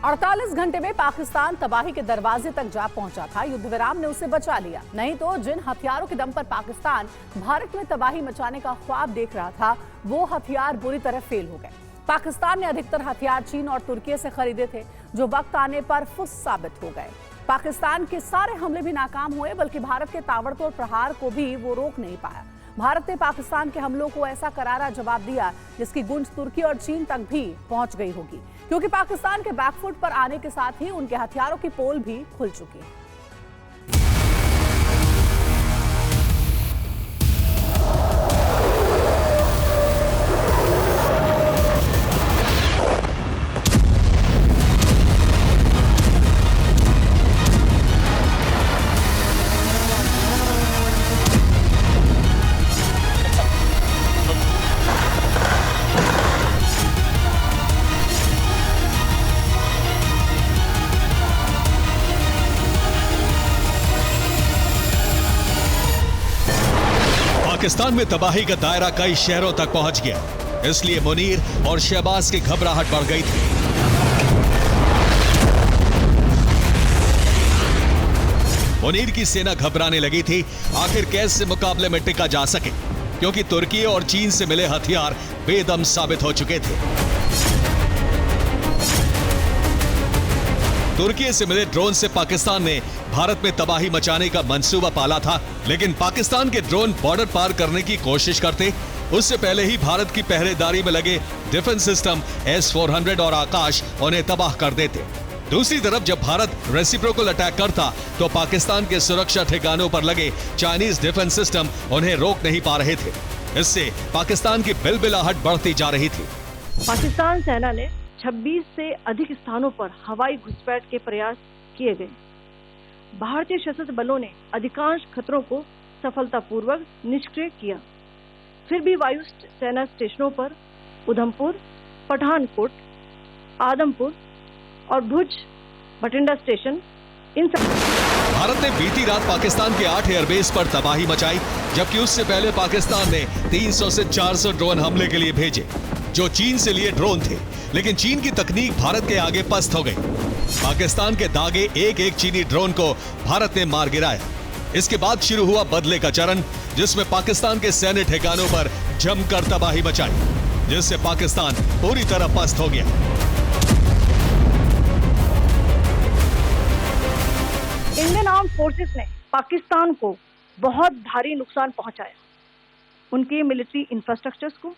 48 घंटे में पाकिस्तान तबाही के दरवाजे तक जा पहुंचा था। युद्ध विराम ने उसे बचा लिया, नहीं तो जिन हथियारों के दम पर पाकिस्तान भारत में तबाही मचाने का ख्वाब देख रहा था, वो हथियार बुरी तरह फेल हो गए। पाकिस्तान ने अधिकतर हथियार चीन और तुर्की से खरीदे थे, जो वक्त आने पर फुस साबित हो गए। पाकिस्तान के सारे हमले भी नाकाम हुए, बल्कि भारत के ताबड़तोड़ प्रहार को भी वो रोक नहीं पाया। भारत ने पाकिस्तान के हमलों को ऐसा करारा जवाब दिया जिसकी गूंज तुर्की और चीन तक भी पहुंच गई होगी, क्योंकि पाकिस्तान के बैकफुट पर आने के साथ ही उनके हथियारों की पोल भी खुल चुकी है। पाकिस्तान में तबाही का दायरा कई शहरों तक पहुंच गया, इसलिए मुनीर और शहबाज की घबराहट बढ़ गई थी। मुनीर की सेना घबराने लगी थी, आखिर कैसे मुकाबले में टिका जा सके, क्योंकि तुर्की और चीन से मिले हथियार बेदम साबित हो चुके थे। तुर्की से मिले ड्रोन से पाकिस्तान ने भारत में तबाही मचाने का मंसूबा पाला था, लेकिन पाकिस्तान के ड्रोन बॉर्डर पार करने की कोशिश करते उससे पहले ही भारत की पहरेदारी में लगे डिफेंस सिस्टम S-400 और आकाश उन्हें तबाह कर देते। दूसरी तरफ जब भारत रेसिप्रोकल अटैक करता तो पाकिस्तान के सुरक्षा ठिकानों पर लगे चाइनीज डिफेंस सिस्टम उन्हें रोक नहीं पा रहे थे। इससे पाकिस्तान की बिलबिलाहट बढ़ती जा रही थी। पाकिस्तान सेना ने 26 से अधिक स्थानों पर हवाई घुसपैठ के प्रयास किए गए। भारतीय सशस्त्र बलों ने अधिकांश खतरों को सफलतापूर्वक निष्क्रिय किया। फिर भी वायु सेना स्टेशनों पर उधमपुर, पठानकोट, आदमपुर और भुज बठिंडा स्टेशन इन सब भारत ने बीती रात पाकिस्तान के 8 एयरबेस पर तबाही मचाई, जबकि उससे पहले पाकिस्तान ने 300 से 400 ड्रोन हमले के लिए भेजे, जो चीन से लिए ड्रोन थे। लेकिन चीन की तकनीक भारत के आगे पस्त हो गई। पाकिस्तान के दागे एक एक चीनी ड्रोन को भारत ने मार गिराया। इसके बाद शुरू हुआ बदले का चरण, जिसमें पाकिस्तान के सैन्य ठिकानों पर जमकर तबाही मचाई, जिससे पाकिस्तान पूरी तरह पस्त हो गया। इंडियन आर्म्ड फोर्सेस ने पाकिस्तान को बहुत भारी नुकसान पहुंचाया। उनके मिलिट्री इंफ्रास्ट्रक्चर्स को,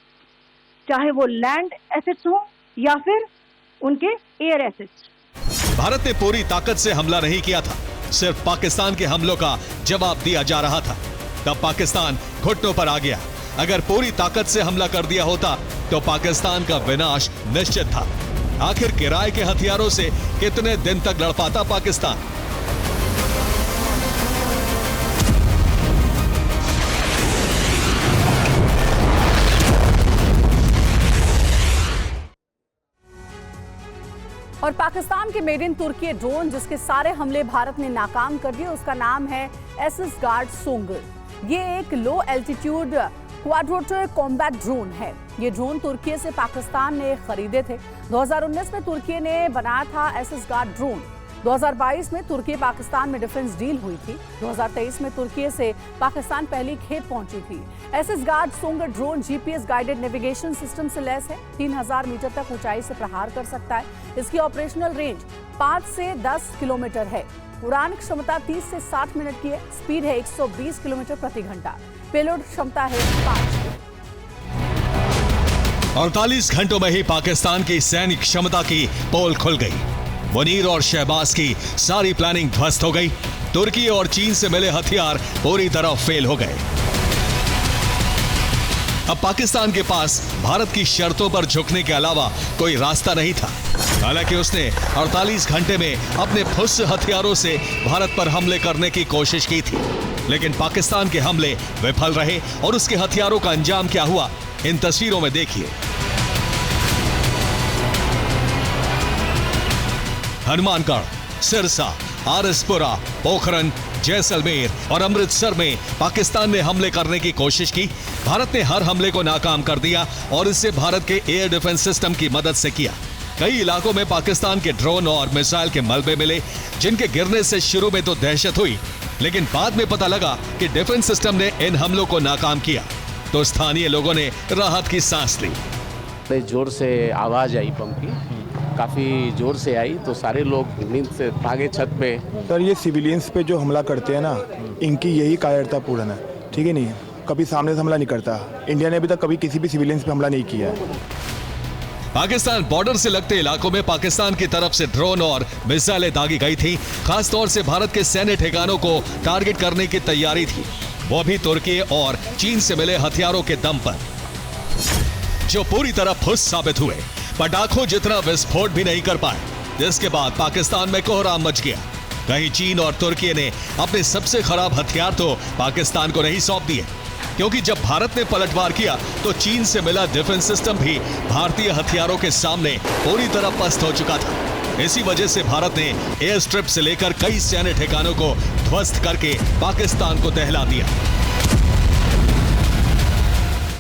चाहे वो लैंड एसेट्स हो या फिर उनके एयर एसेट्स। भारत ने पूरी ताकत से हमला नहीं किया था, सिर्फ पाकिस्तान के हमलों का जवाब दिया जा रहा था। तब पाकिस्तान घुटनों पर आ गया। अगर पूरी ताकत से हमला कर दिया होता तो पाकिस्तान का विनाश निश्चित था। आखिर किराए के हथियारों से कितने दिन तक लड़ पाता पाकिस्तान? और पाकिस्तान के मेड इन तुर्की ड्रोन जिसके सारे हमले भारत ने नाकाम कर दिए, उसका नाम है एसगार्ड सोंगर। ये एक लो एल्टीट्यूड क्वाड्रोटर कॉम्बैट ड्रोन है। ये ड्रोन तुर्की से पाकिस्तान ने खरीदे थे। 2019 में तुर्की ने बनाया था एसगार्ड ड्रोन। 2022 में तुर्की पाकिस्तान में डिफेंस डील हुई थी। 2023 में तुर्की से पाकिस्तान पहली खेप पहुंची थी। Ash gourd Songar drone GPS guided navigation system से लैस है। 3000 मीटर तक ऊंचाई से प्रहार कर सकता है। इसकी ऑपरेशनल रेंज 5 से 10 किलोमीटर है। उड़ान क्षमता 30 से 60 मिनट की है। स्पीड है 120 किलोमीटर प्रति घंटा। पेलोड क्षमता है 5। 48 घंटों में ही पाकिस्तान की सैनिक क्षमता की पोल खुल गई। मुनीर और शहबाज की सारी प्लानिंग ध्वस्त हो गई। तुर्की और चीन से मिले हथियार पूरी तरह फेल हो गए। अब पाकिस्तान के पास भारत की शर्तों पर झुकने के अलावा कोई रास्ता नहीं था। हालांकि उसने 48 घंटे में अपने फुस हथियारों से भारत पर हमले करने की कोशिश की थी, लेकिन पाकिस्तान के हमले विफल रहे और उसके हथियारों का अंजाम क्या हुआ, इन तस्वीरों में देखिए। हनुमानगढ़, सिरसा, आरसपुरा, पोखरन, जैसलमेर और अमृतसर में पाकिस्तान ने हमले करने की कोशिश की। भारत ने हर हमले को नाकाम कर दिया और इसे भारत के एयर डिफेंस सिस्टम की मदद से किया। कई इलाकों में पाकिस्तान के ड्रोन और मिसाइल के मलबे मिले, जिनके गिरने से शुरू में तो दहशत हुई, लेकिन बाद में पता लगा कि डिफेंस सिस्टम ने इन हमलों को नाकाम किया, तो स्थानीय लोगों ने राहत की सांस ली। जोर से आवाज आई बम की, काफी जोर से आई, तो सारे लोग नींद से भागे छत पे। सर ये सिविलियंस पे जो हमला करते हैं ना, इनकी यही कायरतापूर्ण है, ठीक है नहीं, कभी सामने से हमला नहीं करता। इंडिया ने अभी तक कभी किसी भी सिविलियंस पे हमला नहीं किया है। पाकिस्तान बॉर्डर से लगते इलाकों में पाकिस्तान की तरफ से ड्रोन और मिसाइलें दागी गई थी। खासतौर से भारत के सैन्य ठिकानों को टारगेट करने की तैयारी थी, वो भी तुर्की और चीन से मिले हथियारों के दम पर, जो पूरी तरह फुस साबित हुए, पटाखों जितना विस्फोट भी नहीं कर पाए। जिसके बाद पाकिस्तान में कोहराम मच गया। कहीं चीन और तुर्की ने अपने सबसे खराब हथियार तो पाकिस्तान को नहीं सौंप दिए, क्योंकि जब भारत ने पलटवार किया तो चीन से मिला डिफेंस सिस्टम भी भारतीय हथियारों के सामने पूरी तरह पस्त हो चुका था। इसी वजह से भारत ने एयर स्ट्रिप से लेकर कई सैन्य ठिकानों को ध्वस्त करके पाकिस्तान को दहला दिया।